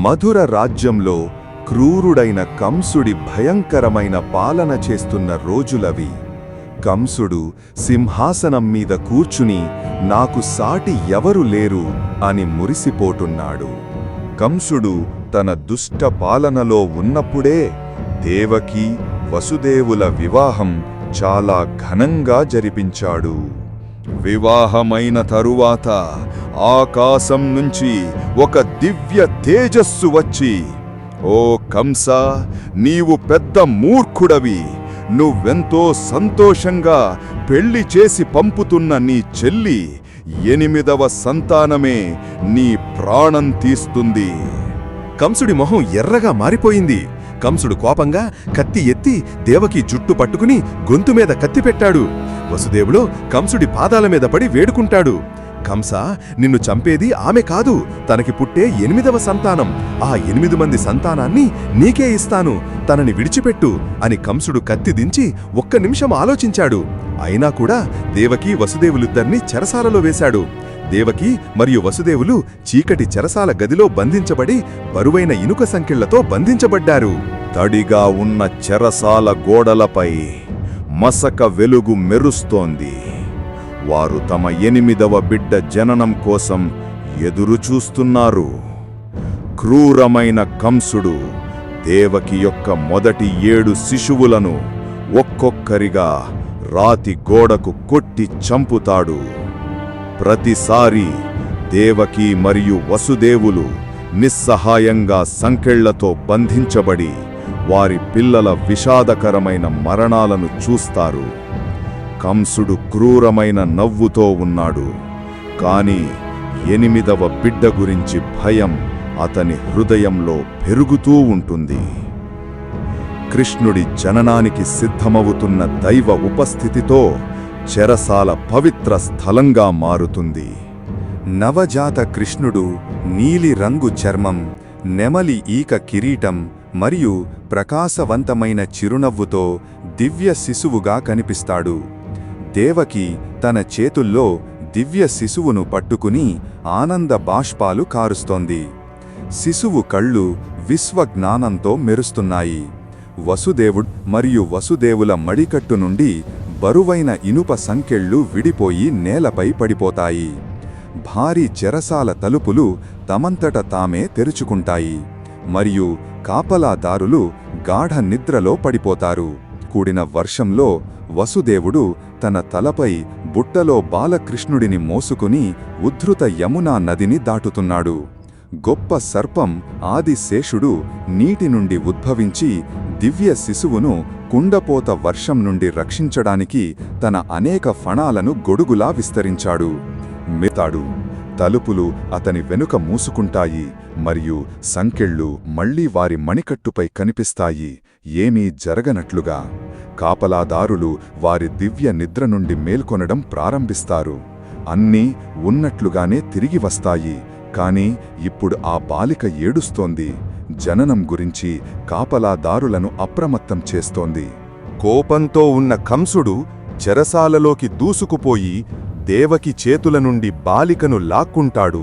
మధుర రాజ్యంలో క్రూరుడైన కంసుడి భయంకరమైన పాలన చేస్తున్న రోజులవి. కంసుడు సింహాసనం మీద కూర్చుని నాకు సాటి ఎవరు లేరు అని మురిసిపోతున్నాడు. కంసుడు తన దుష్ట పాలనలో ఉన్నప్పుడే దేవకి వసుదేవుల వివాహం చాలా ఘనంగా జరిపించాడు. వివాహమైన తరువాత ఆకాశం నుంచి ఒక దివ్య తేజస్సు వచ్చి, ఓ కంస, నీవు పెద్ద మూర్ఖుడవి. నువ్వెంతో సంతోషంగా పెళ్లి చేసి పంపుతున్న నీ చెల్లి 8వ సంతానమే నీ ప్రాణం తీస్తుంది. కంసుడి మొహం ఎర్రగా మారిపోయింది. కంసుడు కోపంగా కత్తి ఎత్తి దేవకి జుట్టు పట్టుకుని గొంతు మీద కత్తి పెట్టాడు. వసుదేవుడు కంసుడి పాదాల మీద పడి వేడుకుంటాడు. కంస, నిన్ను చంపేది ఆమె కాదు, తనకి పుట్టే 8వ సంతానం. ఆ 8 మంది సంతానాన్ని నీకే ఇస్తాను, తనని విడిచిపెట్టు అని కంసుడు కత్తి దించి 1 నిమిషం ఆలోచించాడు. అయినా కూడా దేవకి వసుదేవులిద్దరినీ చెరసాలలో వేశాడు. దేవకి మరియు వసుదేవులు చీకటి చెరసాల గదిలో బంధించబడి బరువైన ఇనుక సంకెళ్లతో బంధించబడ్డారు. తడిగా ఉన్న చెరసాల గోడలపై మసక వెలుగు మెరుస్తోంది. వారు తమ 8వ బిడ్డ జననం కోసం ఎదురుచూస్తున్నారు. క్రూరమైన కంసుడు దేవకి యొక్క మొదటి 7 శిశువులను ఒక్కొక్కరిగా రాతి గోడకు కొట్టి చంపుతాడు. ప్రతిసారి దేవకి మరియు వసుదేవులు నిస్సహాయంగా సంకెళ్లతో బంధించబడి వారి పిల్లల విషాదకరమైన మరణాలను చూస్తారు. కంసుడు క్రూరమైన నవ్వుతో ఉన్నాడు, కాని 8వ బిడ్డ గురించి భయం అతని హృదయంలో పెరుగుతూ ఉంటుంది. కృష్ణుడి జననానికి సిద్ధమవుతున్న దైవ ఉపస్థితితో చెరసాల పవిత్ర స్థలంగా మారుతుంది. నవజాత కృష్ణుడు నీలి రంగు చర్మం, నెమలి ఈక కిరీటం మరియు ప్రకాశవంతమైన చిరునవ్వుతో దివ్య శిశువుగా కనిపిస్తాడు. దేవకి తన చేతుల్లో దివ్య శిశువును పట్టుకుని ఆనంద బాష్పాలు కారుస్తోంది. శిశువు కళ్ళు విశ్వజ్ఞానంతో మెరుస్తున్నాయి. వసుదేవుడు మరియు వసుదేవుల మడికట్టు నుండి బరువైన ఇనుప సంకెళ్ళు విడిపోయి నేలపై పడిపోతాయి. భారీ చెరసాల తలుపులు తమంతట తామే తెరుచుకుంటాయి మరియు కాపలాదారులు గాఢ నిద్రలో పడిపోతారు. కూడిన వర్షంలో వసుదేవుడు తన తలపై బుట్టలో బాలకృష్ణుడిని మోసుకుని ఉద్ధృత యమునా నదిని దాటుతున్నాడు. గొప్ప సర్పం ఆదిశేషుడు నీటి నుండి ఉద్భవించి దివ్య శిశువును కుండపోత వర్షం నుండి రక్షించడానికి తన అనేక ఫణాలను గొడుగులా విస్తరించాడు. మెతాడు తలుపులు అతని వెనుక మూసుకుంటాయి మరియు సంకెళ్ళు మళ్లీ వారి మణికట్టుపై కనిపిస్తాయి, ఏమీ జరగనట్లుగా. కాపలాదారులు వారి దివ్య నిద్ర నుండి మేల్కొనడం ప్రారంభిస్తారు. అన్నీ ఉన్నట్లుగానే తిరిగి వస్తాయి. కాని ఇప్పుడు ఆ బాలిక ఏడుస్తోంది. జననం గురించి కాపలాదారులను అప్రమత్తం చేస్తోంది. కోపంతో ఉన్న కంసుడు చెరసాలలోకి దూసుకుపోయి దేవకి చేతుల నుండి బాలికను లాక్కుంటాడు.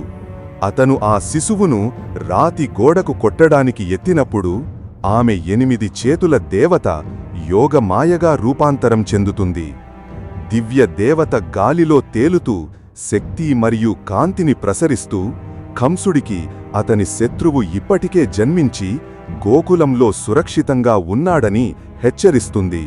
అతను ఆ శిశువును రాతి గోడకు కొట్టడానికి ఎత్తినప్పుడు ఆమె 8 చేతుల దేవత యోగమాయగా రూపాంతరం చెందుతుంది. దివ్య దేవత గాలిలో తేలుతూ శక్తి మరియు కాంతిని ప్రసరిస్తూ కంసుడికి అతని శత్రువు ఇప్పటికే జన్మించి గోకులంలో సురక్షితంగా ఉన్నాడని హెచ్చరిస్తుంది.